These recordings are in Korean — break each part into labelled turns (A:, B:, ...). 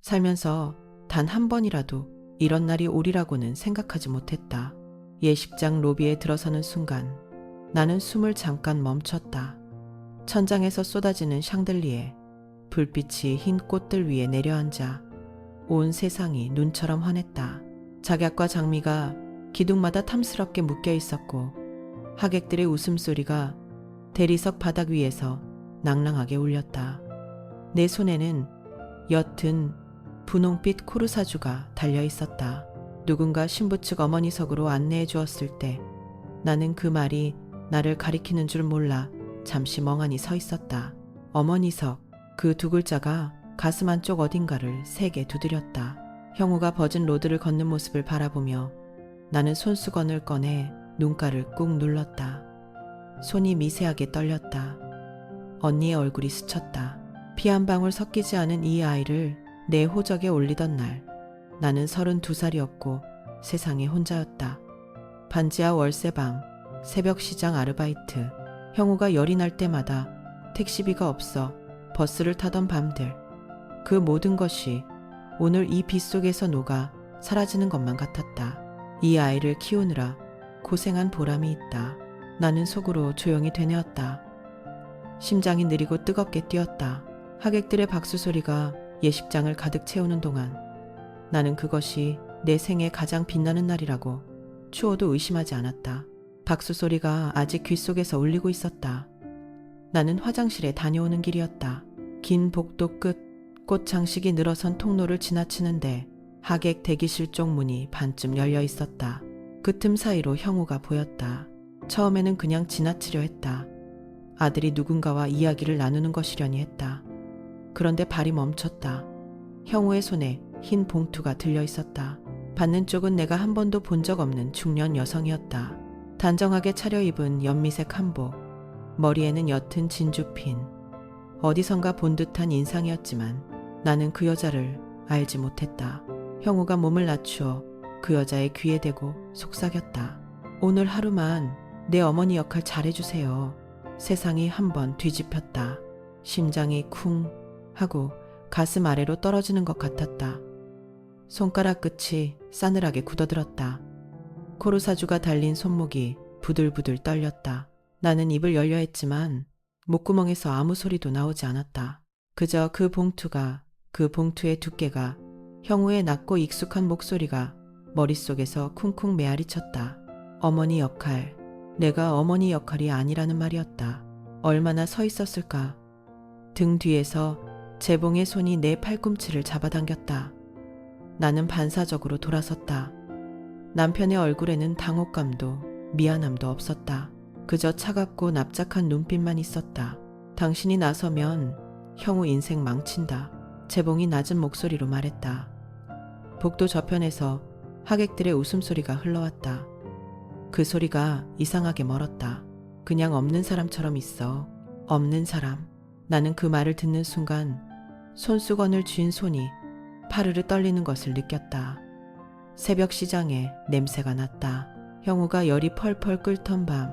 A: 살면서 단 한 번이라도 이런 날이 오리라고는 생각하지 못했다. 예식장 로비에 들어서는 순간 나는 숨을 잠깐 멈췄다. 천장에서 쏟아지는 샹들리에 불빛이 흰 꽃들 위에 내려앉아 온 세상이 눈처럼 환했다. 작약과 장미가 기둥마다 탐스럽게 묶여 있었고 하객들의 웃음소리가 대리석 바닥 위에서 낭랑하게 울렸다. 내 손에는 옅은 분홍빛 코르사주가 달려 있었다. 누군가 신부 측 어머니석으로 안내해 주었을 때 나는 그 말이 나를 가리키는 줄 몰라 잠시 멍하니 서 있었다. 어머니석, 그 두 글자가 가슴 한쪽 어딘가를 세게 두드렸다. 형우가 버진 로드를 걷는 모습을 바라보며 나는 손수건을 꺼내 눈가를 꾹 눌렀다. 손이 미세하게 떨렸다. 언니의 얼굴이 스쳤다. 피 한 방울 섞이지 않은 이 아이를 내 호적에 올리던 날 나는 32살이었고 세상에 혼자였다. 반지하 월세방, 새벽 시장 아르바이트, 형우가 열이 날 때마다 택시비가 없어 버스를 타던 밤들, 그 모든 것이 오늘 이 빗속에서 녹아 사라지는 것만 같았다. 이 아이를 키우느라 고생한 보람이 있다. 나는 속으로 조용히 되뇌었다. 심장이 느리고 뜨겁게 뛰었다. 하객들의 박수 소리가 예식장을 가득 채우는 동안 나는 그것이 내 생애 가장 빛나는 날이라고 추호도 의심하지 않았다. 박수 소리가 아직 귓속에서 울리고 있었다. 나는 화장실에 다녀오는 길이었다. 긴 복도 끝 꽃 장식이 늘어선 통로를 지나치는데 하객 대기실 쪽 문이 반쯤 열려 있었다. 그 틈 사이로 형우가 보였다. 처음에는 그냥 지나치려 했다. 아들이 누군가와 이야기를 나누는 것이려니 했다. 그런데 발이 멈췄다. 형우의 손에 흰 봉투가 들려 있었다. 받는 쪽은 내가 한 번도 본 적 없는 중년 여성이었다. 단정하게 차려입은 연미색 한복, 머리에는 옅은 진주핀. 어디선가 본 듯한 인상이었지만 나는 그 여자를 알지 못했다. 형우가 몸을 낮추어 그 여자의 귀에 대고 속삭였다. 오늘 하루만 내 어머니 역할 잘해주세요. 세상이 한번 뒤집혔다. 심장이 쿵 하고 가슴 아래로 떨어지는 것 같았다. 손가락 끝이 싸늘하게 굳어들었다. 코르사주가 달린 손목이 부들부들 떨렸다. 나는 입을 열려 했지만 목구멍에서 아무 소리도 나오지 않았다. 그저 그 봉투가, 그 봉투의 두께가, 형우의 낮고 익숙한 목소리가 머릿속에서 쿵쿵 메아리쳤다. 어머니 역할, 내가 어머니 역할이 아니라는 말이었다. 얼마나 서 있었을까. 등 뒤에서 재봉의 손이 내 팔꿈치를 잡아당겼다. 나는 반사적으로 돌아섰다. 남편의 얼굴에는 당혹감도 미안함도 없었다. 그저 차갑고 납작한 눈빛만 있었다. 당신이 나서면 형우 인생 망친다. 재봉이 낮은 목소리로 말했다. 복도 저편에서 하객들의 웃음소리가 흘러왔다. 그 소리가 이상하게 멀었다. 그냥 없는 사람처럼 있어. 없는 사람. 나는 그 말을 듣는 순간 손수건을 쥔 손이 파르르 떨리는 것을 느꼈다. 새벽 시장에 냄새가 났다. 형우가 열이 펄펄 끓던 밤,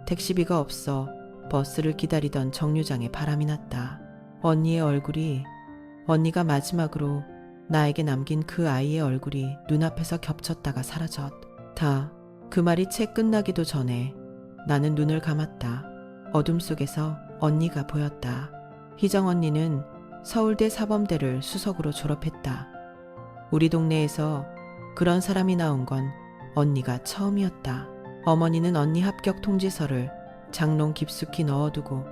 A: 택시비가 없어 버스를 기다리던 정류장에 바람이 났다. 언니의 얼굴이, 언니가 마지막으로 나에게 남긴 그 아이의 얼굴이 눈앞에서 겹쳤다가 사라졌다. 그 말이 채 끝나기도 전에 나는 눈을 감았다. 어둠 속에서 언니가 보였다. 희정 언니는 서울대 사범대를 수석으로 졸업했다. 우리 동네에서 그런 사람이 나온 건 언니가 처음이었다. 어머니는 언니 합격 통지서를 장롱 깊숙이 넣어두고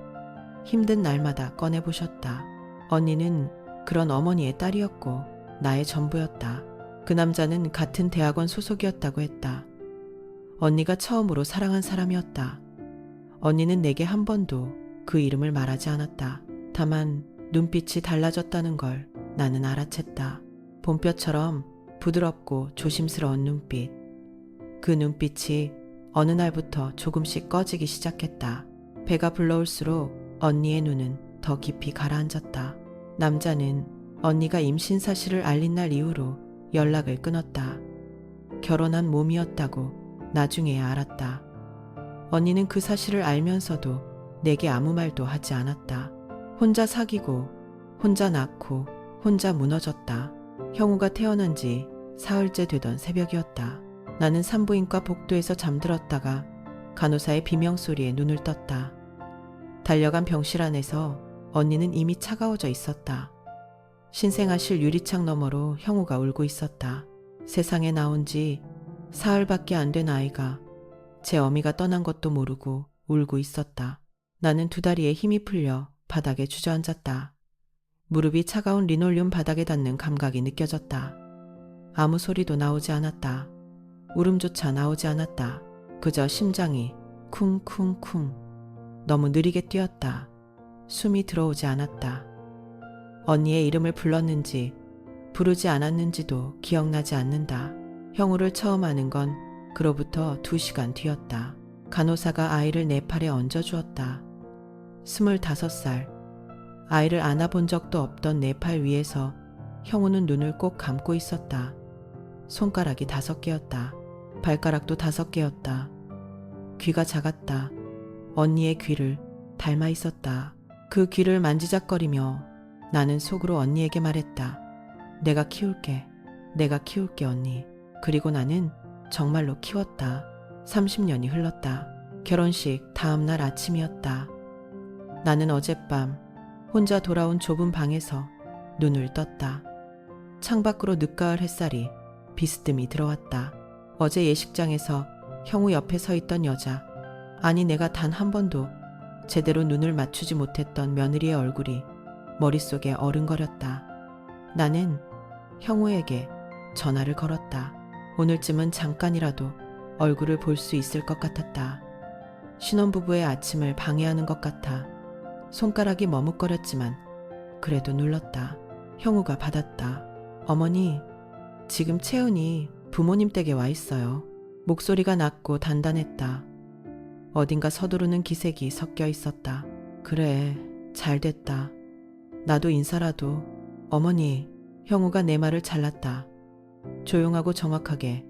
A: 힘든 날마다 꺼내보셨다. 언니는 그런 어머니의 딸이었고 나의 전부였다. 그 남자는 같은 대학원 소속이었다고 했다. 언니가 처음으로 사랑한 사람이었다. 언니는 내게 한 번도 그 이름을 말하지 않았다. 다만 눈빛이 달라졌다는 걸 나는 알아챘다. 봄볕처럼 부드럽고 조심스러운 눈빛. 그 눈빛이 어느 날부터 조금씩 꺼지기 시작했다. 배가 불러올수록 언니의 눈은 더 깊이 가라앉았다. 남자는 언니가 임신 사실을 알린 날 이후로 연락을 끊었다. 결혼한 몸이었다고 나중에야 알았다. 언니는 그 사실을 알면서도 내게 아무 말도 하지 않았다. 혼자 사귀고, 혼자 낳고, 혼자 무너졌다. 형우가 태어난 지 사흘째 되던 새벽이었다. 나는 산부인과 복도에서 잠들었다가 간호사의 비명소리에 눈을 떴다. 달려간 병실 안에서 언니는 이미 차가워져 있었다. 신생아실 유리창 너머로 형우가 울고 있었다. 세상에 나온 지 사흘밖에 안 된 아이가 제 어미가 떠난 것도 모르고 울고 있었다. 나는 두 다리에 힘이 풀려 바닥에 주저앉았다. 무릎이 차가운 리놀륨 바닥에 닿는 감각이 느껴졌다. 아무 소리도 나오지 않았다. 울음조차 나오지 않았다. 그저 심장이 쿵쿵쿵 너무 느리게 뛰었다. 숨이 들어오지 않았다. 언니의 이름을 불렀는지 부르지 않았는지도 기억나지 않는다. 형우를 처음 아는 건 그로부터 2시간 뒤였다. 간호사가 아이를 내 팔에 얹어주었다. 25살. 아이를 안아본 적도 없던 내 팔 위에서 형우는 눈을 꼭 감고 있었다. 손가락이 5개였다. 발가락도 5개였다. 귀가 작았다. 언니의 귀를 닮아 있었다. 그 귀를 만지작거리며 나는 속으로 언니에게 말했다. 내가 키울게. 내가 키울게 언니. 그리고 나는 정말로 키웠다. 30년이 흘렀다. 결혼식 다음 날 아침이었다. 나는 어젯밤 혼자 돌아온 좁은 방에서 눈을 떴다. 창밖으로 늦가을 햇살이 비스듬히 들어왔다. 어제 예식장에서 형우 옆에 서 있던 여자, 아니 내가 단 한 번도 제대로 눈을 맞추지 못했던 며느리의 얼굴이 머릿속에 어른거렸다. 나는 형우에게 전화를 걸었다. 오늘쯤은 잠깐이라도 얼굴을 볼 수 있을 것 같았다. 신혼부부의 아침을 방해하는 것 같아 손가락이 머뭇거렸지만 그래도 눌렀다. 형우가 받았다. 어머니, 지금 채은이 부모님 댁에 와 있어요. 목소리가 낮고 단단했다. 어딘가 서두르는 기색이 섞여 있었다. 그래, 잘 됐다. 나도 인사라도. 어머니, 형우가 내 말을 잘랐다. 조용하고 정확하게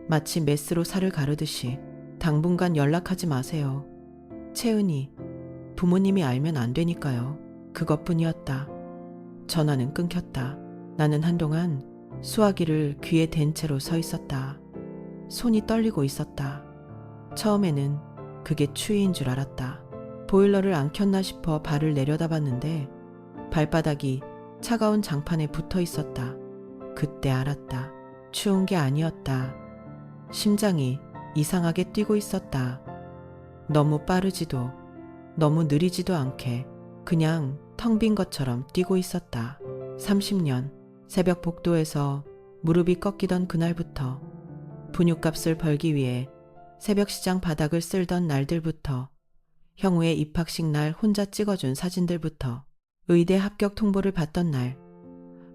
A: 마치 메스로 살을 가르듯이 당분간 연락하지 마세요. 채은이, 부모님이 알면 안 되니까요. 그것뿐이었다. 전화는 끊겼다. 나는 한동안 수화기를 귀에 댄 채로 서 있었다. 손이 떨리고 있었다. 처음에는 그게 추위인 줄 알았다. 보일러를 안 켰나 싶어 발을 내려다봤는데 발바닥이 차가운 장판에 붙어 있었다. 그때 알았다. 추운 게 아니었다. 심장이 이상하게 뛰고 있었다. 너무 빠르지도 너무 느리지도 않게 그냥 텅 빈 것처럼 뛰고 있었다. 30년 새벽 복도에서 무릎이 꺾이던 그날부터, 분유값을 벌기 위해 새벽 시장 바닥을 쓸던 날들부터, 형우의 입학식 날 혼자 찍어준 사진들부터, 의대 합격 통보를 받던 날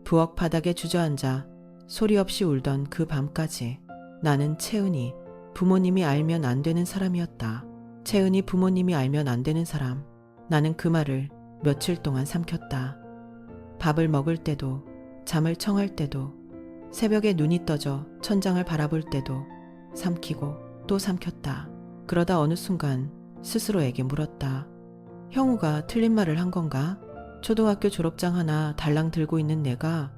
A: 부엌 바닥에 주저앉아 소리 없이 울던 그 밤까지 나는 채은이 부모님이 알면 안 되는 사람이었다. 채은이 부모님이 알면 안 되는 사람. 나는 그 말을 며칠 동안 삼켰다. 밥을 먹을 때도, 잠을 청할 때도, 새벽에 눈이 떠져 천장을 바라볼 때도 삼키고 또 삼켰다. 그러다 어느 순간 스스로에게 물었다. 형우가 틀린 말을 한 건가? 초등학교 졸업장 하나 달랑 들고 있는 내가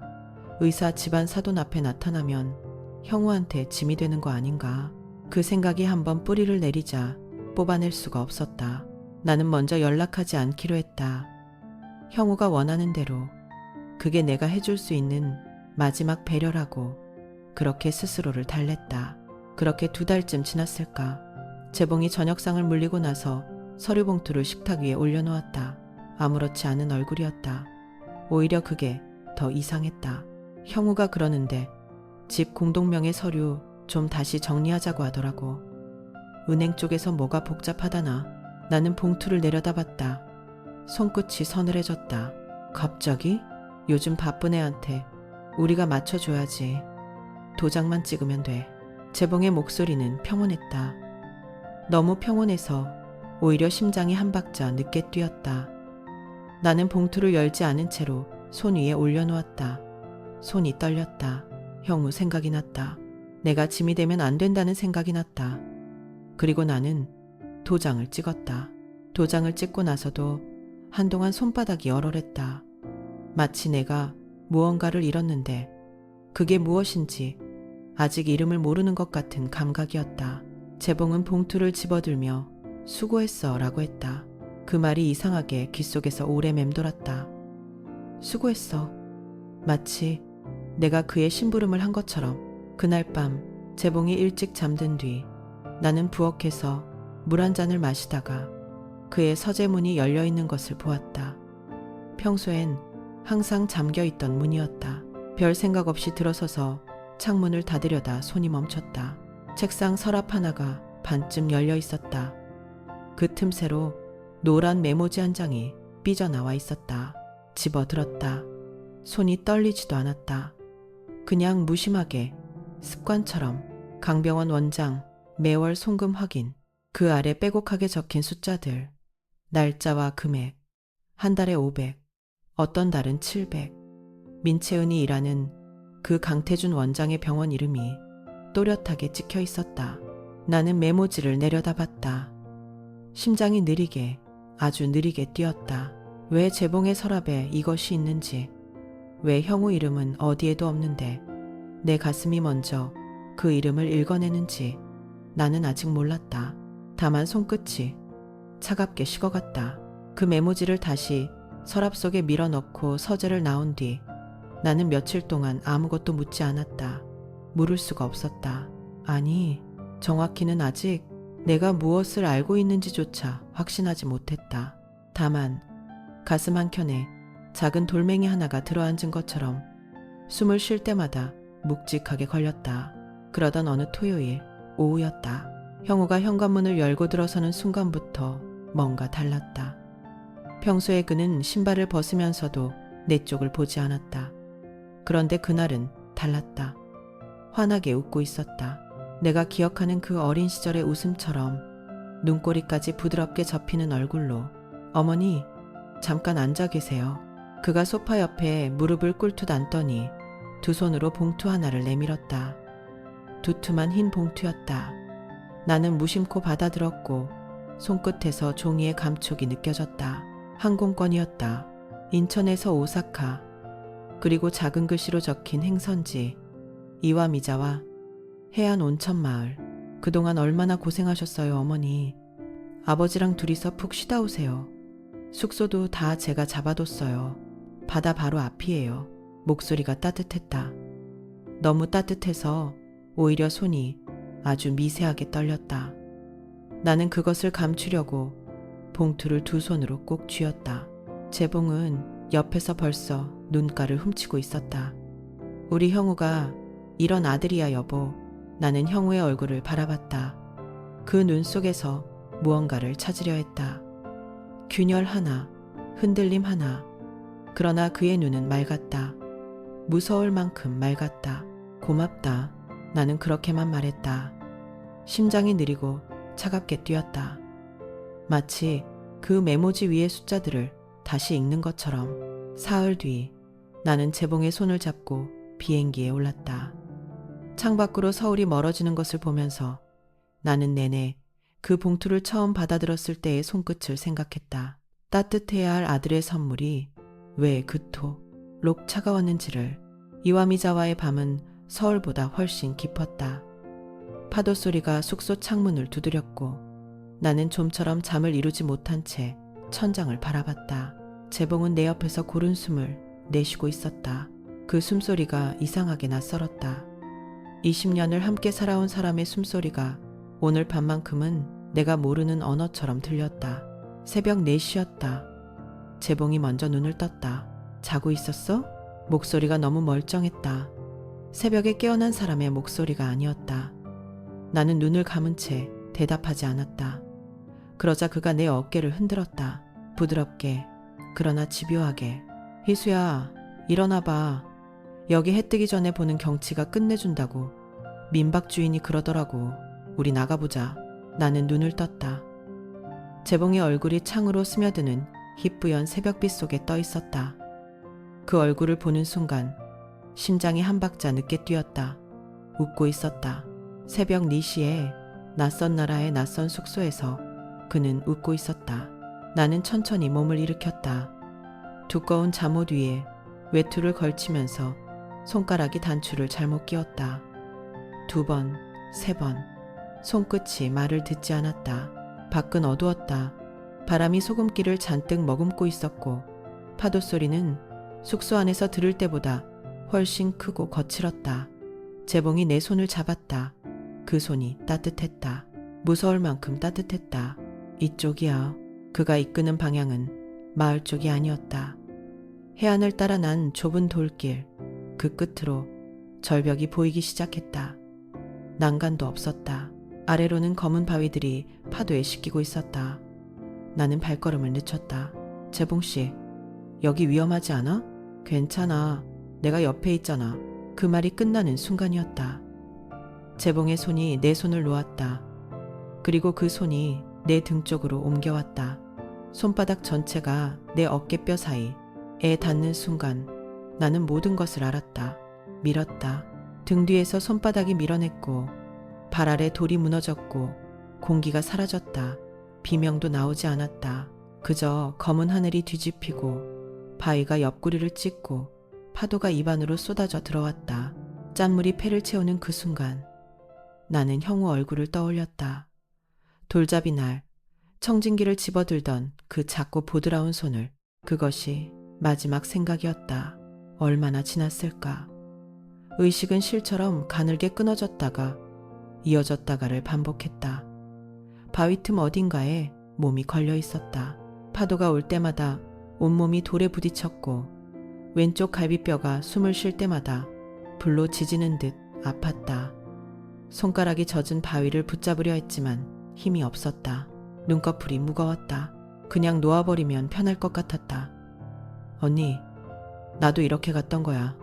A: 의사 집안 사돈 앞에 나타나면 형우한테 짐이 되는 거 아닌가? 그 생각이 한번 뿌리를 내리자 뽑아낼 수가 없었다. 나는 먼저 연락하지 않기로 했다. 형우가 원하는 대로. 그게 내가 해줄 수 있는 마지막 배려라고. 그렇게 스스로를 달랬다. 그렇게 2달쯤 지났을까. 재봉이 저녁상을 물리고 나서 서류 봉투를 식탁 위에 올려놓았다. 아무렇지 않은 얼굴이었다. 오히려 그게 더 이상했다. 형우가 그러는데 집 공동명의 서류 좀 다시 정리하자고 하더라고. 은행 쪽에서 뭐가 복잡하다나. 나는 봉투를 내려다봤다. 손끝이 서늘해졌다. 갑자기? 요즘 바쁜 애한테 우리가 맞춰줘야지. 도장만 찍으면 돼. 재봉의 목소리는 평온했다. 너무 평온해서 오히려 심장이 한 박자 늦게 뛰었다. 나는 봉투를 열지 않은 채로 손 위에 올려놓았다. 손이 떨렸다. 형우 생각이 났다. 내가 짐이 되면 안 된다는 생각이 났다. 그리고 나는 도장을 찍었다. 도장을 찍고 나서도 한동안 손바닥이 얼얼했다. 마치 내가 무언가를 잃었는데 그게 무엇인지 아직 이름을 모르는 것 같은 감각이었다. 재봉은 봉투를 집어들며 수고했어 라고 했다. 그 말이 이상하게 귓속에서 오래 맴돌았다. 수고했어. 마치 내가 그의 심부름을 한 것처럼. 그날 밤 재봉이 일찍 잠든 뒤 나는 부엌에서 물 한 잔을 마시다가 그의 서재문이 열려 있는 것을 보았다. 평소엔 항상 잠겨 있던 문이었다. 별 생각 없이 들어서서 창문을 닫으려다 손이 멈췄다. 책상 서랍 하나가 반쯤 열려 있었다. 그 틈새로 노란 메모지 한 장이 삐져나와 있었다. 집어들었다. 손이 떨리지도 않았다. 그냥 무심하게 습관처럼 강병원 원장 매월 송금 확인, 그 아래 빼곡하게 적힌 숫자들, 날짜와 금액, 한 달에 500, 어떤 달은 700. 민채은이 일하는 그 강태준 원장의 병원 이름이 또렷하게 찍혀 있었다. 나는 메모지를 내려다봤다. 심장이 느리게, 아주 느리게 뛰었다. 왜 재봉의 서랍에 이것이 있는지, 왜 형우 이름은 어디에도 없는데 내 가슴이 먼저 그 이름을 읽어내는지 나는 아직 몰랐다. 다만 손끝이 차갑게 식어갔다. 그 메모지를 다시 서랍 속에 밀어넣고 서재를 나온 뒤 나는 며칠 동안 아무것도 묻지 않았다. 물을 수가 없었다. 아니, 정확히는 아직 내가 무엇을 알고 있는지조차 확신하지 못했다. 다만 가슴 한켠에 작은 돌멩이 하나가 들어앉은 것처럼 숨을 쉴 때마다 묵직하게 걸렸다. 그러던 어느 토요일 오후였다. 형우가 현관문을 열고 들어서는 순간부터 뭔가 달랐다. 평소에 그는 신발을 벗으면서도 내 쪽을 보지 않았다. 그런데 그날은 달랐다. 환하게 웃고 있었다. 내가 기억하는 그 어린 시절의 웃음처럼 눈꼬리까지 부드럽게 접히는 얼굴로. 어머니, 잠깐 앉아 계세요. 그가 소파 옆에 무릎을 꿇듯 앉더니 두 손으로 봉투 하나를 내밀었다. 두툼한 흰 봉투였다. 나는 무심코 받아들었고 손끝에서 종이의 감촉이 느껴졌다. 항공권이었다. 인천에서 오사카. 그리고 작은 글씨로 적힌 행선지, 이와미자와 해안 온천마을. 그동안 얼마나 고생하셨어요, 어머니. 아버지랑 둘이서 푹 쉬다 오세요. 숙소도 다 제가 잡아뒀어요. 바다 바로 앞이에요. 목소리가 따뜻했다. 너무 따뜻해서 오히려 손이 아주 미세하게 떨렸다. 나는 그것을 감추려고 봉투를 두 손으로 꼭 쥐었다. 재봉은 옆에서 벌써 눈가를 훔치고 있었다. 우리 형우가 이런 아들이야, 여보. 나는 형우의 얼굴을 바라봤다. 그 눈 속에서 무언가를 찾으려 했다. 균열 하나, 흔들림 하나. 그러나 그의 눈은 맑았다. 무서울 만큼 맑았다. 고맙다. 나는 그렇게만 말했다. 심장이 느리고 차갑게 뛰었다. 마치 그 메모지 위의 숫자들을 다시 읽는 것처럼. 사흘 뒤 나는 재봉의 손을 잡고 비행기에 올랐다. 창밖으로 서울이 멀어지는 것을 보면서 나는 내내 그 봉투를 처음 받아들었을 때의 손끝을 생각했다. 따뜻해야 할 아들의 선물이 왜 그토록 차가웠는지를. 이와미자와의 밤은 서울보다 훨씬 깊었다. 파도 소리가 숙소 창문을 두드렸고 나는 좀처럼 잠을 이루지 못한 채 천장을 바라봤다. 재봉은 내 옆에서 고른 숨을 내쉬고 있었다. 그 숨소리가 이상하게 낯설었다. 20년을 함께 살아온 사람의 숨소리가 오늘 밤만큼은 내가 모르는 언어처럼 들렸다. 새벽 4시였다. 재봉이 먼저 눈을 떴다. 자고 있었어? 목소리가 너무 멀쩡했다. 새벽에 깨어난 사람의 목소리가 아니었다. 나는 눈을 감은 채 대답하지 않았다. 그러자 그가 내 어깨를 흔들었다. 부드럽게, 그러나 집요하게. 희수야, 일어나봐. 여기 해 뜨기 전에 보는 경치가 끝내준다고. 민박 주인이 그러더라고. 우리 나가보자. 나는 눈을 떴다. 재봉의 얼굴이 창으로 스며드는 희뿌연 새벽빛 속에 떠 있었다. 그 얼굴을 보는 순간 심장이 한 박자 늦게 뛰었다. 웃고 있었다. 새벽 4시에 낯선 나라의 낯선 숙소에서 그는 웃고 있었다. 나는 천천히 몸을 일으켰다. 두꺼운 잠옷 위에 외투를 걸치면서 손가락이 단추를 잘못 끼웠다. 2번, 3번. 손끝이 말을 듣지 않았다. 밖은 어두웠다. 바람이 소금기를 잔뜩 머금고 있었고 파도 소리는 숙소 안에서 들을 때보다 훨씬 크고 거칠었다. 재봉이 내 손을 잡았다. 그 손이 따뜻했다. 무서울 만큼 따뜻했다. 이쪽이야. 그가 이끄는 방향은 마을 쪽이 아니었다. 해안을 따라 난 좁은 돌길, 그 끝으로 절벽이 보이기 시작했다. 난간도 없었다. 아래로는 검은 바위들이 파도에 씻기고 있었다. 나는 발걸음을 늦췄다. 재봉씨, 여기 위험하지 않아? 괜찮아. 내가 옆에 있잖아. 그 말이 끝나는 순간이었다. 재봉의 손이 내 손을 놓았다. 그리고 그 손이 내 등 쪽으로 옮겨왔다. 손바닥 전체가 내 어깨뼈 사이에 닿는 순간 나는 모든 것을 알았다. 밀었다. 등 뒤에서 손바닥이 밀어냈고 발 아래 돌이 무너졌고 공기가 사라졌다. 비명도 나오지 않았다. 그저 검은 하늘이 뒤집히고 바위가 옆구리를 찍고 파도가 입안으로 쏟아져 들어왔다. 짠물이 폐를 채우는 그 순간 나는 형우 얼굴을 떠올렸다. 돌잡이 날 청진기를 집어들던 그 작고 보드라운 손을. 그것이 마지막 생각이었다. 얼마나 지났을까. 의식은 실처럼 가늘게 끊어졌다가 이어졌다가를 반복했다. 바위 틈 어딘가에 몸이 걸려 있었다. 파도가 올 때마다 온몸이 돌에 부딪혔고 왼쪽 갈비뼈가 숨을 쉴 때마다 불로 지지는 듯 아팠다. 손가락이 젖은 바위를 붙잡으려 했지만 힘이 없었다. 눈꺼풀이 무거웠다. 그냥 놓아버리면 편할 것 같았다. 언니, 나도 이렇게 갔던 거야.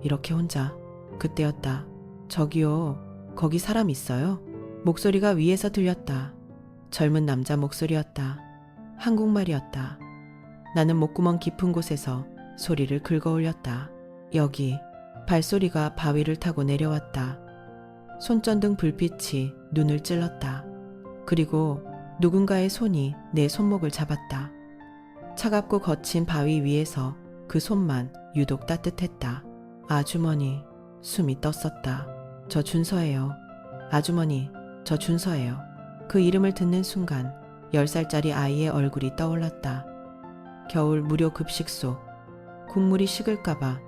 A: 이렇게 혼자. 그때였다. 저기요, 거기 사람 있어요? 목소리가 위에서 들렸다. 젊은 남자 목소리였다. 한국말이었다. 나는 목구멍 깊은 곳에서 소리를 긁어 올렸다. 여기. 발소리가 바위를 타고 내려왔다. 손전등 불빛이 눈을 찔렀다. 그리고 누군가의 손이 내 손목을 잡았다. 차갑고 거친 바위 위에서 그 손만 유독 따뜻했다. 아주머니. 숨이 떴었다. 저 준서예요. 아주머니, 저 준서예요. 그 이름을 듣는 순간 10살짜리 아이의 얼굴이 떠올랐다. 겨울 무료 급식소. 국물이 식을까봐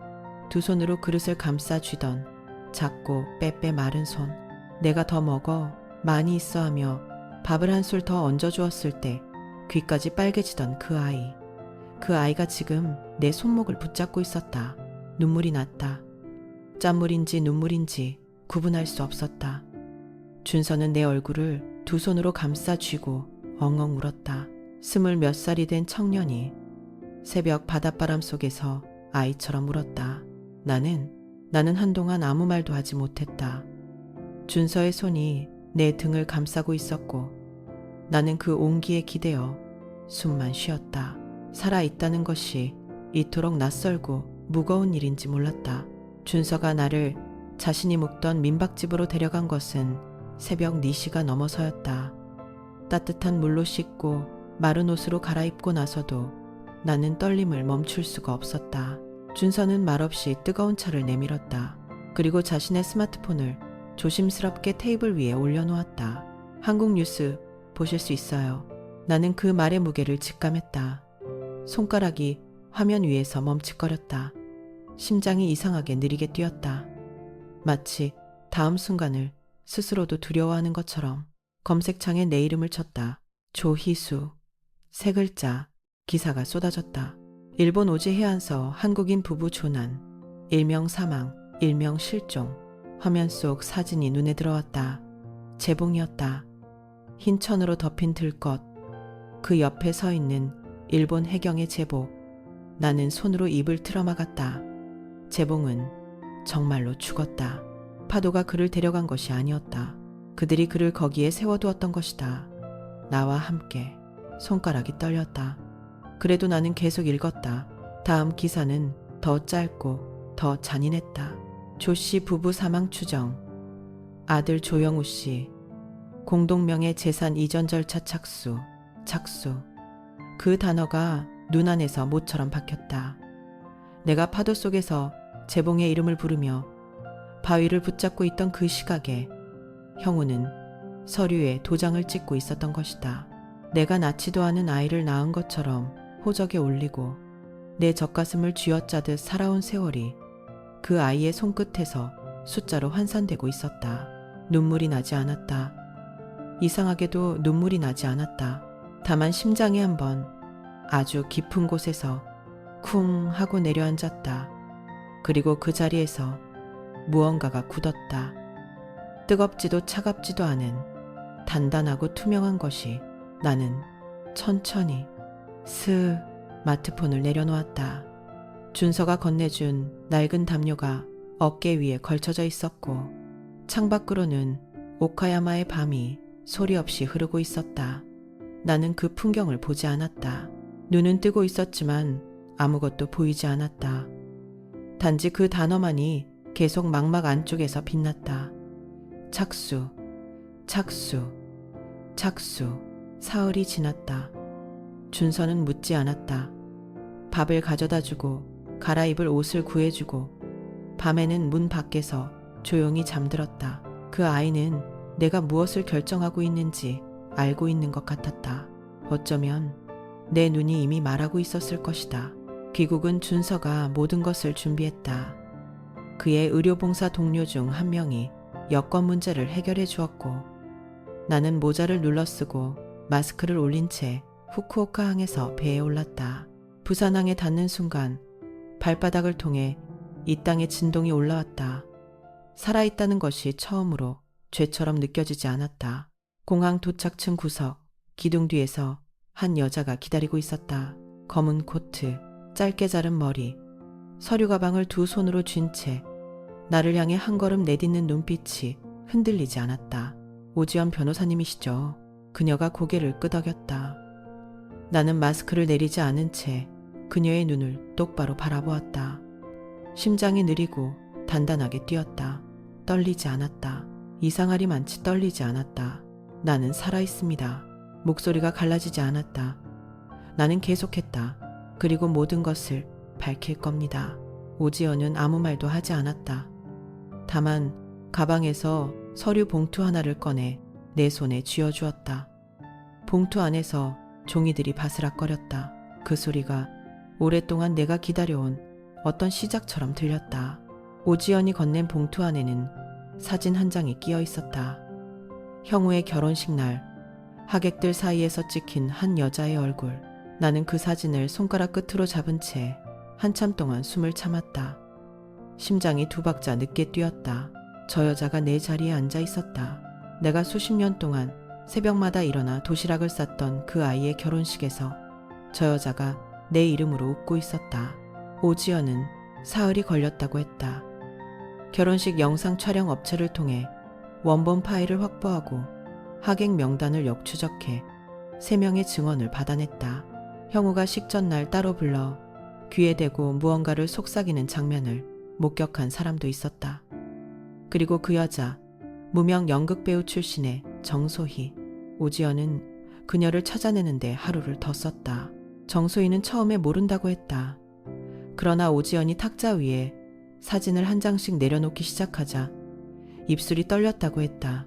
A: 두 손으로 그릇을 감싸 쥐던 작고 빼빼 마른 손. 내가 더 먹어, 많이 있어 하며 밥을 한 술 더 얹어주었을 때 귀까지 빨개지던 그 아이. 그 아이가 지금 내 손목을 붙잡고 있었다. 눈물이 났다. 짠물인지 눈물인지 구분할 수 없었다. 준서는 내 얼굴을 두 손으로 감싸 쥐고 엉엉 울었다. 20몇 살이 된 청년이 새벽 바닷바람 속에서 아이처럼 울었다. 나는 한동안 아무 말도 하지 못했다. 준서의 손이 내 등을 감싸고 있었고 나는 그 온기에 기대어 숨만 쉬었다. 살아있다는 것이 이토록 낯설고 무거운 일인지 몰랐다. 준서가 나를 자신이 묵던 민박집으로 데려간 것은 새벽 4시가 넘어서였다. 따뜻한 물로 씻고 마른 옷으로 갈아입고 나서도 나는 떨림을 멈출 수가 없었다. 준서는 말없이 뜨거운 차를 내밀었다. 그리고 자신의 스마트폰을 조심스럽게 테이블 위에 올려놓았다. 한국 뉴스 보실 수 있어요. 나는 그 말의 무게를 직감했다. 손가락이 화면 위에서 멈칫거렸다. 심장이 이상하게 느리게 뛰었다. 마치 다음 순간을 스스로도 두려워하는 것처럼. 검색창에 내 이름을 쳤다. 조희수. 3글자. 기사가 쏟아졌다. 일본 오지 해안서 한국인 부부 조난. 일명 사망, 일명 실종. 화면 속 사진이 눈에 들어왔다. 재봉이었다. 흰 천으로 덮인 들것. 그 옆에 서 있는 일본 해경의 제복. 나는 손으로 입을 틀어막았다. 재봉은 정말로 죽었다. 파도가 그를 데려간 것이 아니었다. 그들이 그를 거기에 세워두었던 것이다. 나와 함께. 손가락이 떨렸다. 그래도 나는 계속 읽었다. 다음 기사는 더 짧고 더 잔인했다. 조씨 부부 사망 추정. 아들 조영우 씨. 공동명의 재산 이전 절차 착수. 그 단어가 눈 안에서 못처럼 박혔다. 내가 파도 속에서 재봉의 이름을 부르며 바위를 붙잡고 있던 그 시각에 형우는 서류에 도장을 찍고 있었던 것이다. 내가 낳지도 않은 아이를 낳은 것처럼 호적에 올리고 내 젖가슴을 쥐어짜듯 살아온 세월이 그 아이의 손끝에서 숫자로 환산되고 있었다. 눈물이 나지 않았다. 이상하게도 눈물이 나지 않았다. 다만 심장이 한번 아주 깊은 곳에서 쿵 하고 내려앉았다. 그리고 그 자리에서 무언가가 굳었다. 뜨겁지도 차갑지도 않은 단단하고 투명한 것이 나는 천천히 스마트폰을 내려놓았다. 준서가 건네준 낡은 담요가 어깨 위에 걸쳐져 있었고 창밖으로는 오카야마의 밤이 소리 없이 흐르고 있었다. 나는 그 풍경을 보지 않았다. 눈은 뜨고 있었지만 아무것도 보이지 않았다. 단지 그 단어만이 계속 망막 안쪽에서 빛났다. 착수, 착수, 착수. 사흘이 지났다. 준서는 묻지 않았다. 밥을 가져다 주고 갈아입을 옷을 구해주고 밤에는 문 밖에서 조용히 잠들었다. 그 아이는 내가 무엇을 결정하고 있는지 알고 있는 것 같았다. 어쩌면 내 눈이 이미 말하고 있었을 것이다. 귀국은 준서가 모든 것을 준비했다. 그의 의료봉사 동료 중 한 명이 여권 문제를 해결해 주었고 나는 모자를 눌러쓰고 마스크를 올린 채 후쿠오카 항에서 배에 올랐다. 부산항에 닿는 순간 발바닥을 통해 이 땅의 진동이 올라왔다. 살아있다는 것이 처음으로 죄처럼 느껴지지 않았다. 공항 도착층 구석 기둥 뒤에서 한 여자가 기다리고 있었다. 검은 코트, 짧게 자른 머리, 서류 가방을 두 손으로 쥔 채 나를 향해 한 걸음 내딛는 눈빛이 흔들리지 않았다. 오지연 변호사님이시죠? 그녀가 고개를 끄덕였다. 나는 마스크를 내리지 않은 채 그녀의 눈을 똑바로 바라보았다. 심장이 느리고 단단하게 뛰었다. 떨리지 않았다. 이상하리만치 떨리지 않았다. 나는 살아있습니다. 목소리가 갈라지지 않았다. 나는 계속했다. 그리고 모든 것을 밝힐 겁니다. 오지연은 아무 말도 하지 않았다. 다만 가방에서 서류 봉투 하나를 꺼내 내 손에 쥐어주었다. 봉투 안에서 종이들이 바스락거렸다. 그 소리가 오랫동안 내가 기다려온 어떤 시작처럼 들렸다. 오지연이 건넨 봉투 안에는 사진 한 장이 끼어 있었다. 형우의 결혼식 날 하객들 사이에서 찍힌 한 여자의 얼굴. 나는 그 사진을 손가락 끝으로 잡은 채 한참 동안 숨을 참았다. 심장이 두 박자 늦게 뛰었다. 저 여자가 내 자리에 앉아 있었다. 내가 수십 년 동안 새벽마다 일어나 도시락을 쌌던 그 아이의 결혼식에서 저 여자가 내 이름으로 웃고 있었다. 오지연은 사흘이 걸렸다고 했다. 결혼식 영상 촬영 업체를 통해 원본 파일을 확보하고 하객 명단을 역추적해 3명의 증언을 받아냈다. 형우가 식전날 따로 불러 귀에 대고 무언가를 속삭이는 장면을 목격한 사람도 있었다. 그리고 그 여자, 무명 연극배우 출신의 정소희. 오지연은 그녀를 찾아내는데 하루를 더 썼다. 정소희는 처음에 모른다고 했다. 그러나 오지연이 탁자 위에 사진을 한 장씩 내려놓기 시작하자 입술이 떨렸다고 했다.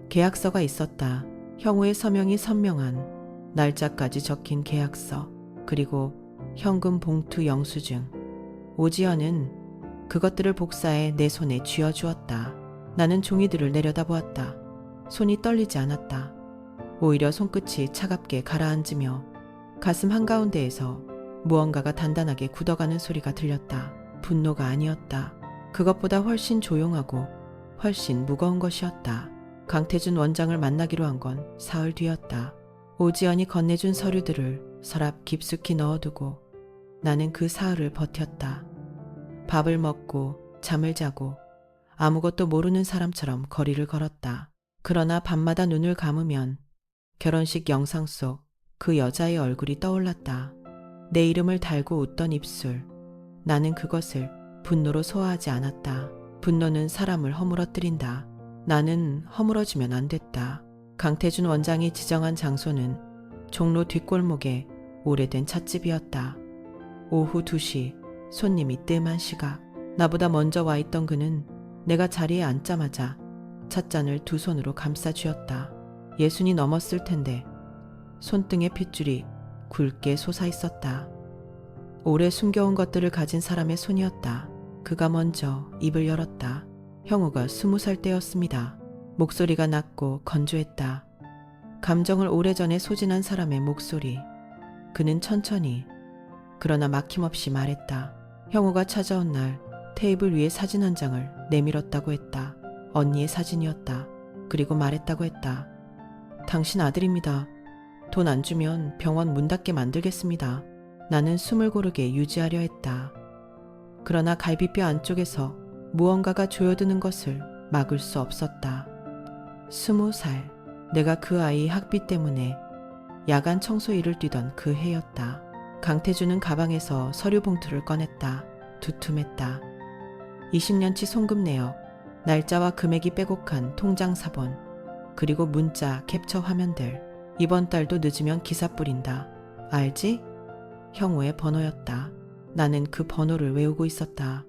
A: 계약서가 있었다. 형우의 서명이 선명한 날짜까지 적힌 계약서, 그리고 현금 봉투 영수증. 오지연은 그것들을 복사해 내 손에 쥐어주었다. 나는 종이들을 내려다보았다. 손이 떨리지 않았다. 오히려 손끝이 차갑게 가라앉으며 가슴 한가운데에서 무언가가 단단하게 굳어가는 소리가 들렸다. 분노가 아니었다. 그것보다 훨씬 조용하고 훨씬 무거운 것이었다. 강태준 원장을 만나기로 한 건 사흘 뒤였다. 오지연이 건네준 서류들을 서랍 깊숙이 넣어두고 나는 그 사흘을 버텼다. 밥을 먹고 잠을 자고 아무것도 모르는 사람처럼 거리를 걸었다. 그러나 밤마다 눈을 감으면 결혼식 영상 속 그 여자의 얼굴이 떠올랐다. 내 이름을 달고 웃던 입술. 나는 그것을 분노로 소화하지 않았다. 분노는 사람을 허물어뜨린다. 나는 허물어지면 안 됐다. 강태준 원장이 지정한 장소는 종로 뒷골목의 오래된 찻집이었다. 오후 2시, 손님이 뜸한 시각. 나보다 먼저 와 있던 그는 내가 자리에 앉자마자 찻잔을 두 손으로 감싸 쥐었다. 예순이 넘었을 텐데 손등에 핏줄이 굵게 솟아 있었다. 오래 숨겨온 것들을 가진 사람의 손이었다. 그가 먼저 입을 열었다. 형우가 20살 때였습니다. 목소리가 낮고 건조했다. 감정을 오래전에 소진한 사람의 목소리. 그는 천천히 그러나 막힘없이 말했다. 형우가 찾아온 날 테이블 위에 사진 한 장을 내밀었다고 했다. 언니의 사진이었다. 그리고 말했다고 했다. 당신 아들입니다. 돈 안 주면 병원 문 닫게 만들겠습니다. 나는 숨을 고르게 유지하려 했다. 그러나 갈비뼈 안쪽에서 무언가가 조여드는 것을 막을 수 없었다. 20살, 내가 그 아이 학비 때문에 야간 청소 일을 뛰던 그 해였다. 강태준은 가방에서 서류 봉투를 꺼냈다. 두툼했다. 20년치 송금 내역, 날짜와 금액이 빼곡한 통장 사본, 그리고 문자 캡처 화면들. 이번 달도 늦으면 기사 뿌린다. 알지? 형우의 번호였다. 나는 그 번호를 외우고 있었다.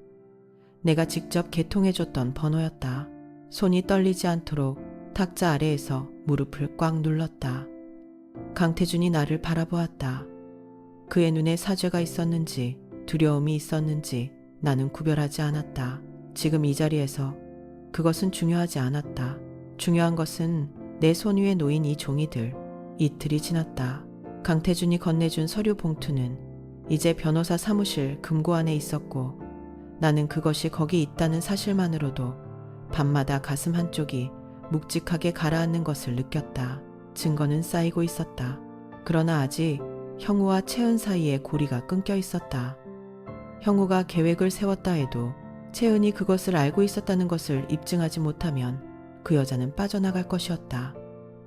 A: 내가 직접 개통해줬던 번호였다. 손이 떨리지 않도록 탁자 아래에서 무릎을 꽉 눌렀다. 강태준이 나를 바라보았다. 그의 눈에 사죄가 있었는지 두려움이 있었는지 나는 구별하지 않았다. 지금 이 자리에서 그것은 중요하지 않았다. 중요한 것은 내 손 위에 놓인 이 종이들. 이틀이 지났다. 강태준이 건네준 서류 봉투는 이제 변호사 사무실 금고 안에 있었고 나는 그것이 거기 있다는 사실만으로도 밤마다 가슴 한쪽이 묵직하게 가라앉는 것을 느꼈다. 증거는 쌓이고 있었다. 그러나 아직 형우와 채은 사이에 고리가 끊겨 있었다. 형우가 계획을 세웠다 해도 채은이 그것을 알고 있었다는 것을 입증하지 못하면 그 여자는 빠져나갈 것이었다.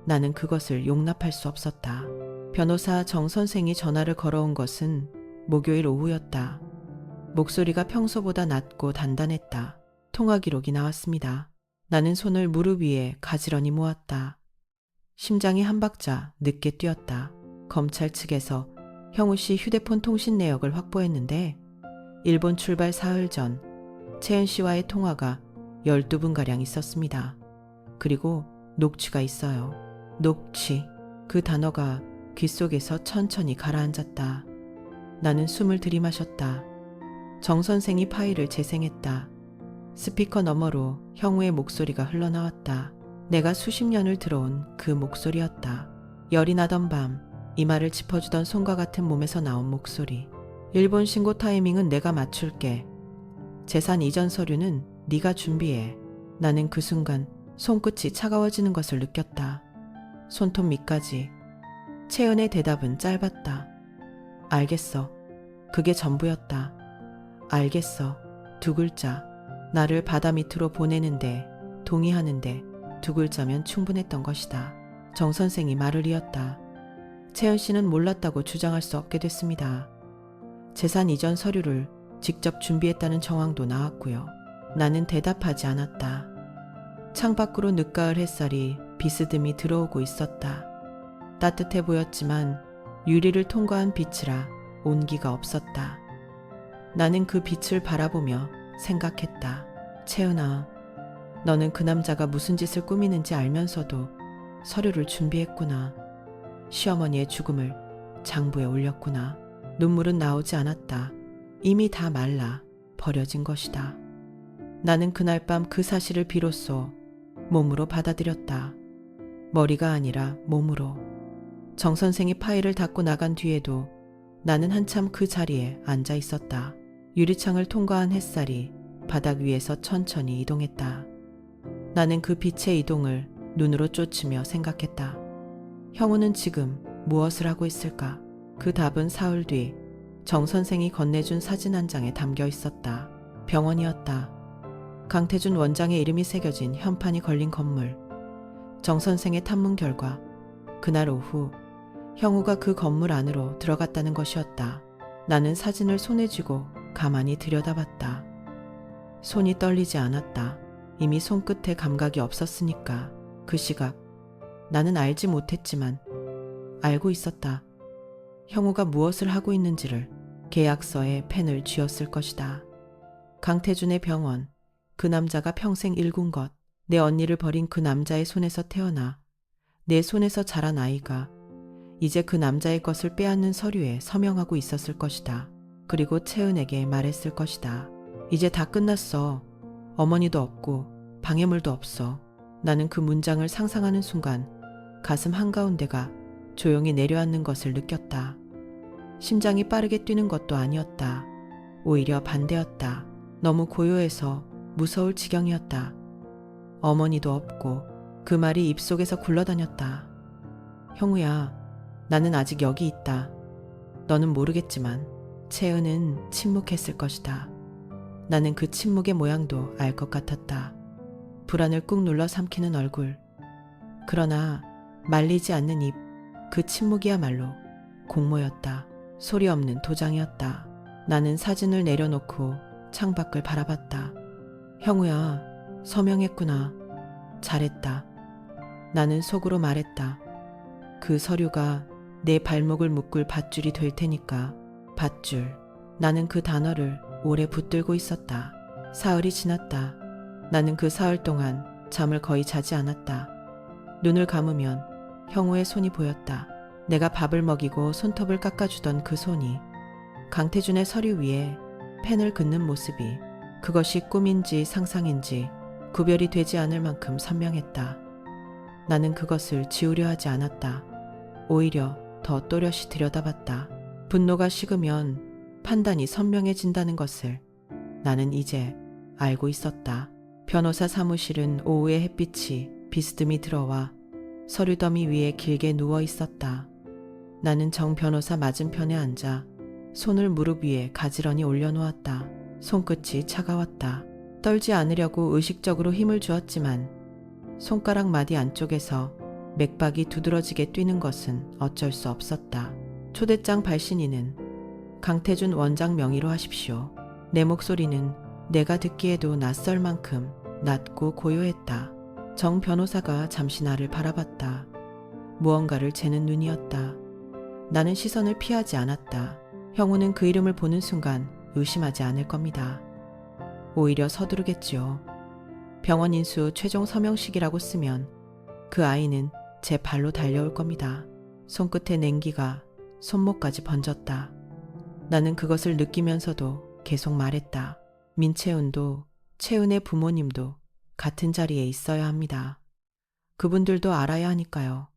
A: 나는 그것을 용납할 수 없었다. 변호사 정 선생이 전화를 걸어온 것은 목요일 오후였다. 목소리가 평소보다 낮고 단단했다. 통화 기록이 나왔습니다. 나는 손을 무릎 위에 가지런히 모았다. 심장이 한 박자 늦게 뛰었다. 검찰 측에서 형우 씨 휴대폰 통신 내역을 확보했는데 일본 출발 사흘 전 채은 씨와의 통화가 12분가량 있었습니다. 그리고 녹취가 있어요. 녹취. 그 단어가 귓속에서 천천히 가라앉았다. 나는 숨을 들이마셨다. 정 선생이 파일을 재생했다. 스피커 너머로 형우의 목소리가 흘러나왔다. 내가 수십 년을 들어온 그 목소리였다. 열이 나던 밤 이마를 짚어주던 손과 같은 몸에서 나온 목소리. 일본 신고 타이밍은 내가 맞출게. 재산 이전 서류는 네가 준비해. 나는 그 순간 손끝이 차가워지는 것을 느꼈다. 손톱 밑까지. 채은의 대답은 짧았다. 알겠어. 그게 전부였다. 알겠어. 두 글자. 나를 바다 밑으로 보내는데 동의하는데 두 글자면 충분했던 것이다. 정 선생이 말을 이었다. 채은 씨는 몰랐다고 주장할 수 없게 됐습니다. 재산 이전 서류를 직접 준비했다는 정황도 나왔고요. 나는 대답하지 않았다. 창밖으로 늦가을 햇살이 비스듬히 들어오고 있었다. 따뜻해 보였지만 유리를 통과한 빛이라 온기가 없었다. 나는 그 빛을 바라보며 생각했다. 채은아, 너는 그 남자가 무슨 짓을 꾸미는지 알면서도 서류를 준비했구나. 시어머니의 죽음을 장부에 올렸구나. 눈물은 나오지 않았다. 이미 다 말라 버려진 것이다. 나는 그날 밤 그 사실을 비로소 몸으로 받아들였다. 머리가 아니라 몸으로. 정 선생이 파일을 닫고 나간 뒤에도 나는 한참 그 자리에 앉아 있었다. 유리창을 통과한 햇살이 바닥 위에서 천천히 이동했다. 나는 그 빛의 이동을 눈으로 쫓으며 생각했다. 형우는 지금 무엇을 하고 있을까? 그 답은 사흘 뒤 정 선생이 건네준 사진 한 장에 담겨 있었다. 병원이었다. 강태준 원장의 이름이 새겨진 현판이 걸린 건물. 정 선생의 탐문 결과 그날 오후 형우가 그 건물 안으로 들어갔다는 것이었다. 나는 사진을 손에 쥐고 가만히 들여다봤다. 손이 떨리지 않았다. 이미 손끝에 감각이 없었으니까. 그 시각 나는 알지 못했지만 알고 있었다. 형우가 무엇을 하고 있는지를. 계약서에 펜을 쥐었을 것이다. 강태준의 병원, 그 남자가 평생 일군 것, 내 언니를 버린 그 남자의 손에서 태어나 내 손에서 자란 아이가 이제 그 남자의 것을 빼앗는 서류에 서명하고 있었을 것이다. 그리고 채은에게 말했을 것이다. 이제 다 끝났어. 어머니도 없고 방해물도 없어. 나는 그 문장을 상상하는 순간 가슴 한가운데가 조용히 내려앉는 것을 느꼈다. 심장이 빠르게 뛰는 것도 아니었다. 오히려 반대였다. 너무 고요해서 무서울 지경이었다. 어머니도 없고 그 말이 입속에서 굴러다녔다. 형우야, 나는 아직 여기 있다. 너는 모르겠지만 채은은 침묵했을 것이다. 나는 그 침묵의 모양도 알 것 같았다. 불안을 꾹 눌러 삼키는 얼굴. 그러나 말리지 않는 입. 그 침묵이야말로 공모였다. 소리 없는 도장이었다. 나는 사진을 내려놓고 창밖을 바라봤다. 형우야, 서명했구나. 잘했다. 나는 속으로 말했다. 그 서류가 내 발목을 묶을 밧줄이 될 테니까. 밧줄. 나는 그 단어를 오래 붙들고 있었다. 사흘이 지났다. 나는 그 사흘 동안 잠을 거의 자지 않았다. 눈을 감으면 형우의 손이 보였다. 내가 밥을 먹이고 손톱을 깎아주던 그 손이 강태준의 서류 위에 펜을 긋는 모습이 그것이 꿈인지 상상인지 구별이 되지 않을 만큼 선명했다. 나는 그것을 지우려 하지 않았다. 오히려 더 또렷이 들여다봤다. 분노가 식으면 판단이 선명해진다는 것을 나는 이제 알고 있었다. 변호사 사무실은 오후의 햇빛이 비스듬히 들어와 서류 더미 위에 길게 누워 있었다. 나는 정 변호사 맞은편에 앉아 손을 무릎 위에 가지런히 올려놓았다. 손끝이 차가웠다. 떨지 않으려고 의식적으로 힘을 주었지만 손가락 마디 안쪽에서 맥박이 두드러지게 뛰는 것은 어쩔 수 없었다. 초대장 발신인은 강태준 원장 명의로 하십시오. 내 목소리는 내가 듣기에도 낯설 만큼 낮고 고요했다. 정 변호사가 잠시 나를 바라봤다. 무언가를 재는 눈이었다. 나는 시선을 피하지 않았다. 형우는 그 이름을 보는 순간 의심하지 않을 겁니다. 오히려 서두르겠지요. 병원 인수 최종 서명식이라고 쓰면 그 아이는 제 발로 달려올 겁니다. 손끝의 냉기가 손목까지 번졌다. 나는 그것을 느끼면서도 계속 말했다. 민채은도 채은의 부모님도 같은 자리에 있어야 합니다. 그분들도 알아야 하니까요.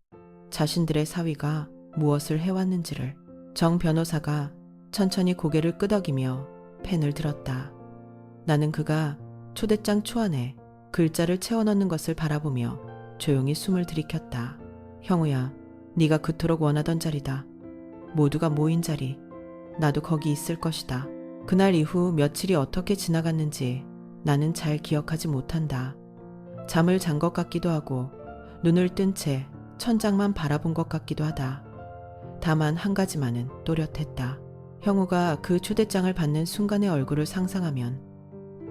A: 자신들의 사위가 무엇을 해왔는지를. 정 변호사가 천천히 고개를 끄덕이며 펜을 들었다. 나는 그가 초대장 초안에 글자를 채워넣는 것을 바라보며 조용히 숨을 들이켰다. 형우야, 네가 그토록 원하던 자리다. 모두가 모인 자리. 나도 거기 있을 것이다. 그날 이후 며칠이 어떻게 지나갔는지 나는 잘 기억하지 못한다. 잠을 잔 것 같기도 하고 눈을 뜬 채 천장만 바라본 것 같기도 하다. 다만 한 가지만은 또렷했다. 형우가 그 초대장을 받는 순간의 얼굴을 상상하면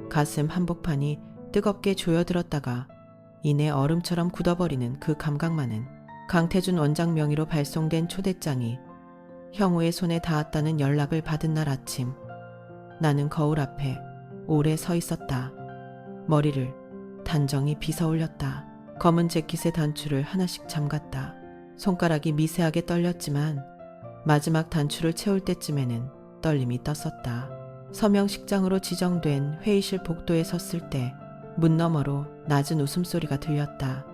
A: 가슴 한복판이 뜨겁게 조여들었다가 이내 얼음처럼 굳어버리는 그 감각만은 강태준 원장 명의로 발송된 초대장이 형우의 손에 닿았다는 연락을 받은 날 아침, 나는 거울 앞에 오래 서 있었다. 머리를 단정히 빗어 올렸다. 검은 재킷의 단추를 하나씩 잠갔다. 손가락이 미세하게 떨렸지만 마지막 단추를 채울 때쯤에는 떨림이 떴었다. 서명식장으로 지정된 회의실 복도에 섰을 때 문 너머로 낮은 웃음소리가 들렸다.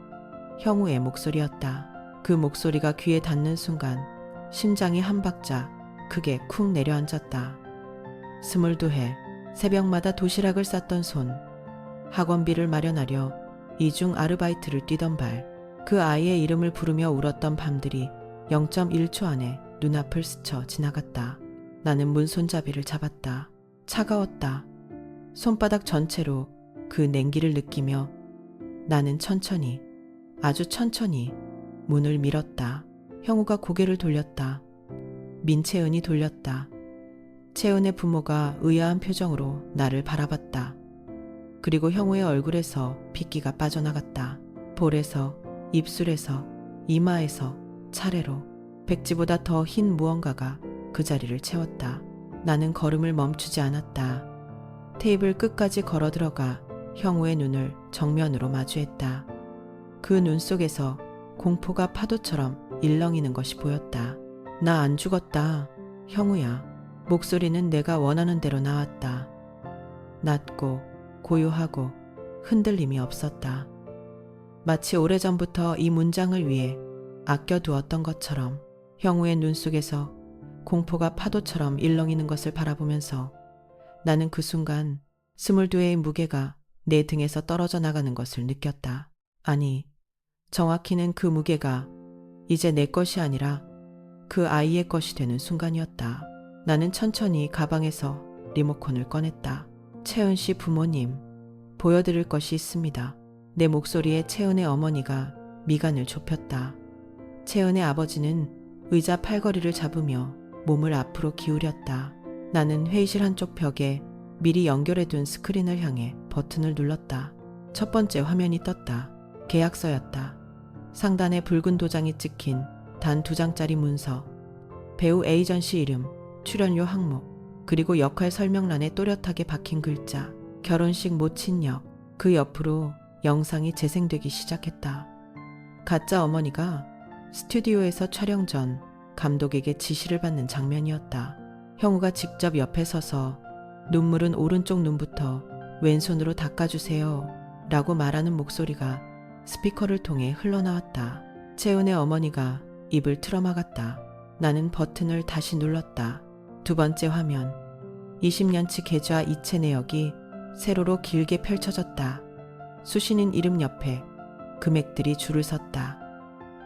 A: 형우의 목소리였다. 그 목소리가 귀에 닿는 순간 심장이 한 박자 크게 쿵 내려앉았다. 22해 새벽마다 도시락을 쌌던 손, 학원비를 마련하려 이중 아르바이트를 뛰던 발, 그 아이의 이름을 부르며 울었던 밤들이 0.1초 안에 눈앞을 스쳐 지나갔다. 나는 문손잡이를 잡았다. 차가웠다. 손바닥 전체로 그 냉기를 느끼며 나는 천천히, 아주 천천히 문을 밀었다. 형우가 고개를 돌렸다. 민채은이 돌렸다. 채은의 부모가 의아한 표정으로 나를 바라봤다. 그리고 형우의 얼굴에서 핏기가 빠져나갔다. 볼에서, 입술에서, 이마에서 차례로 백지보다 더 흰 무언가가 그 자리를 채웠다. 나는 걸음을 멈추지 않았다. 테이블 끝까지 걸어 들어가 형우의 눈을 정면으로 마주했다. 그 눈 속에서 공포가 파도처럼 일렁이는 것이 보였다. 나 안 죽었다. 형우야. 목소리는 내가 원하는 대로 나왔다. 낮고 고요하고 흔들림이 없었다. 마치 오래전부터 이 문장을 위해 아껴두었던 것처럼 형우의 눈 속에서 공포가 파도처럼 일렁이는 것을 바라보면서 나는 그 순간 22개의 무게가 내 등에서 떨어져 나가는 것을 느꼈다. 아니, 정확히는 그 무게가 이제 내 것이 아니라 그 아이의 것이 되는 순간이었다. 나는 천천히 가방에서 리모컨을 꺼냈다. 채은 씨 부모님, 보여드릴 것이 있습니다. 내 목소리에 채은의 어머니가 미간을 좁혔다. 채은의 아버지는 의자 팔걸이를 잡으며 몸을 앞으로 기울였다. 나는 회의실 한쪽 벽에 미리 연결해둔 스크린을 향해 버튼을 눌렀다. 첫 번째 화면이 떴다. 계약서였다. 상단에 붉은 도장이 찍힌 단 2장짜리 문서. 배우 에이전시 이름, 출연료 항목, 그리고 역할 설명란에 또렷하게 박힌 글자. 결혼식 모친역. 그 옆으로 영상이 재생되기 시작했다. 가짜 어머니가 스튜디오에서 촬영 전 감독에게 지시를 받는 장면이었다. 형우가 직접 옆에 서서 눈물은 오른쪽 눈부터 왼손으로 닦아주세요 라고 말하는 목소리가 스피커를 통해 흘러나왔다. 채은의 어머니가 입을 틀어막았다. 나는 버튼을 다시 눌렀다. 두 번째 화면. 20년치 계좌 이체 내역이 세로로 길게 펼쳐졌다. 수신인 이름 옆에 금액들이 줄을 섰다.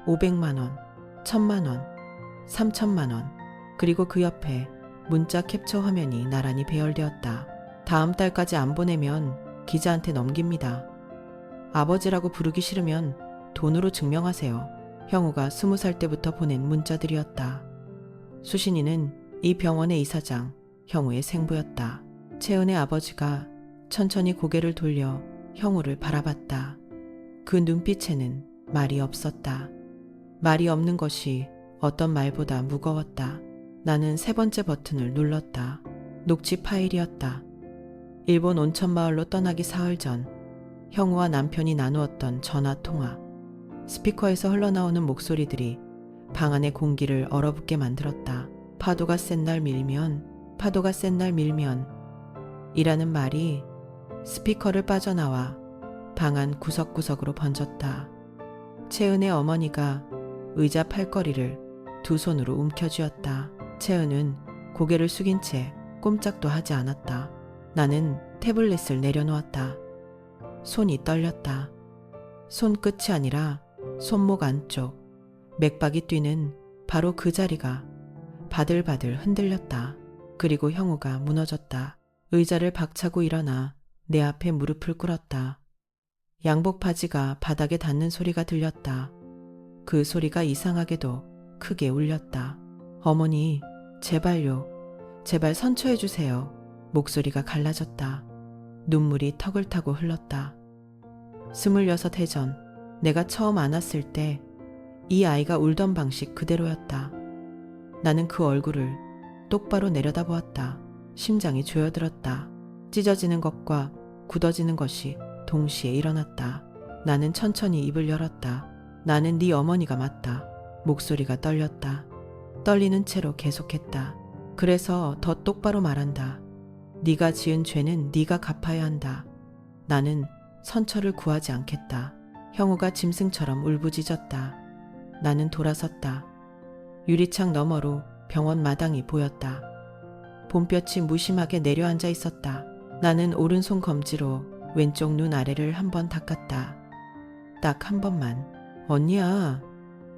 A: 500만 원, 1000만 원, 3000만 원, 그리고 그 옆에 문자 캡처 화면이 나란히 배열되었다. 다음 달까지 안 보내면 기자한테 넘깁니다. 아버지라고 부르기 싫으면 돈으로 증명하세요. 형우가 20살 때부터 보낸 문자들이었다. 수신이는 이 병원의 이사장, 형우의 생부였다. 채은의 아버지가 천천히 고개를 돌려 형우를 바라봤다. 그 눈빛에는 말이 없었다. 말이 없는 것이 어떤 말보다 무거웠다. 나는 세 번째 버튼을 눌렀다. 녹취 파일이었다. 일본 온천마을로 떠나기 사흘 전 형우와 남편이 나누었던 전화통화. 스피커에서 흘러나오는 목소리들이 방 안의 공기를 얼어붙게 만들었다. 파도가 센 날 밀면, 파도가 센 날 밀면 이라는 말이 스피커를 빠져나와 방 안 구석구석으로 번졌다. 채은의 어머니가 의자 팔걸이를 두 손으로 움켜쥐었다. 채은은 고개를 숙인 채 꼼짝도 하지 않았다. 나는 태블릿을 내려놓았다. 손이 떨렸다. 손끝이 아니라 손목 안쪽, 맥박이 뛰는 바로 그 자리가 바들바들 흔들렸다. 그리고 형우가 무너졌다. 의자를 박차고 일어나 내 앞에 무릎을 꿇었다. 양복 바지가 바닥에 닿는 소리가 들렸다. 그 소리가 이상하게도 크게 울렸다. 어머니, 제발요. 제발 선처해주세요. 목소리가 갈라졌다. 눈물이 턱을 타고 흘렀다. 26 해전 내가 처음 안았을 때 이 아이가 울던 방식 그대로였다. 나는 그 얼굴을 똑바로 내려다보았다. 심장이 조여들었다. 찢어지는 것과 굳어지는 것이 동시에 일어났다. 나는 천천히 입을 열었다. 나는 네 어머니가 맞다. 목소리가 떨렸다. 떨리는 채로 계속했다. 그래서 더 똑바로 말한다. 네가 지은 죄는 네가 갚아야 한다. 나는 선처를 구하지 않겠다. 형우가 짐승처럼 울부짖었다. 나는 돌아섰다. 유리창 너머로 병원 마당이 보였다. 봄볕이 무심하게 내려앉아 있었다. 나는 오른손 검지로 왼쪽 눈 아래를 한번 닦았다. 딱 한 번만. 언니야,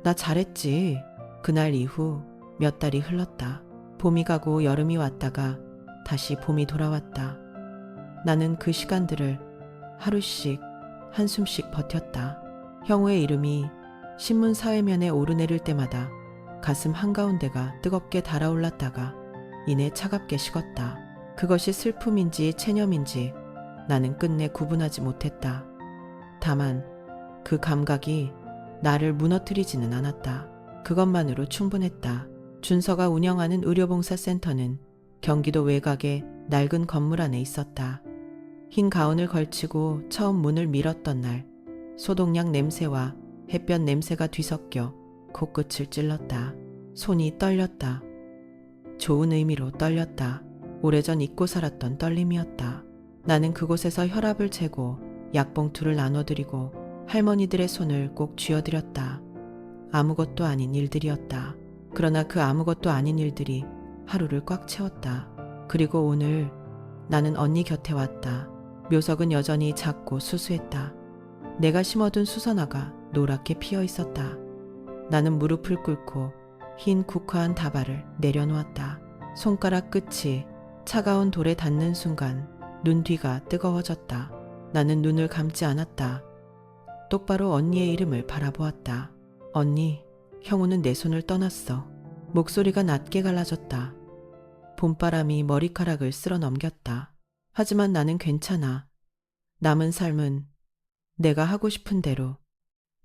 A: 나 잘했지. 그날 이후 몇 달이 흘렀다. 봄이 가고 여름이 왔다가 다시 봄이 돌아왔다. 나는 그 시간들을 하루씩 한숨씩 버텼다. 형우의 이름이 신문 사회면에 오르내릴 때마다 가슴 한가운데가 뜨겁게 달아올랐다가 이내 차갑게 식었다. 그것이 슬픔인지 체념인지 나는 끝내 구분하지 못했다. 다만 그 감각이 나를 무너뜨리지는 않았다. 그것만으로 충분했다. 준서가 운영하는 의료봉사센터는 경기도 외곽의 낡은 건물 안에 있었다. 흰 가운을 걸치고 처음 문을 밀었던 날, 소독약 냄새와 햇볕 냄새가 뒤섞여 코끝을 찔렀다. 손이 떨렸다. 좋은 의미로 떨렸다. 오래전 잊고 살았던 떨림이었다. 나는 그곳에서 혈압을 재고 약봉투를 나눠드리고 할머니들의 손을 꼭 쥐어드렸다. 아무것도 아닌 일들이었다. 그러나 그 아무것도 아닌 일들이 하루를 꽉 채웠다. 그리고 오늘 나는 언니 곁에 왔다. 묘석은 여전히 작고 수수했다. 내가 심어둔 수선화가 노랗게 피어 있었다. 나는 무릎을 꿇고 흰 국화한 다발을 내려놓았다. 손가락 끝이 차가운 돌에 닿는 순간 눈 뒤가 뜨거워졌다. 나는 눈을 감지 않았다. 똑바로 언니의 이름을 바라보았다. 언니, 형우는 내 손을 떠났어. 목소리가 낮게 갈라졌다. 봄바람이 머리카락을 쓸어 넘겼다. 하지만 나는 괜찮아. 남은 삶은 내가 하고 싶은 대로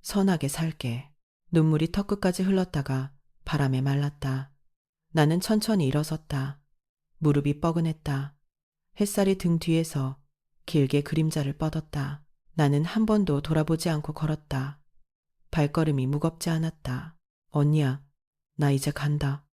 A: 선하게 살게. 눈물이 턱끝까지 흘렀다가 바람에 말랐다. 나는 천천히 일어섰다. 무릎이 뻐근했다. 햇살이 등 뒤에서 길게 그림자를 뻗었다. 나는 한 번도 돌아보지 않고 걸었다. 발걸음이 무겁지 않았다. 언니야, 나 이제 간다.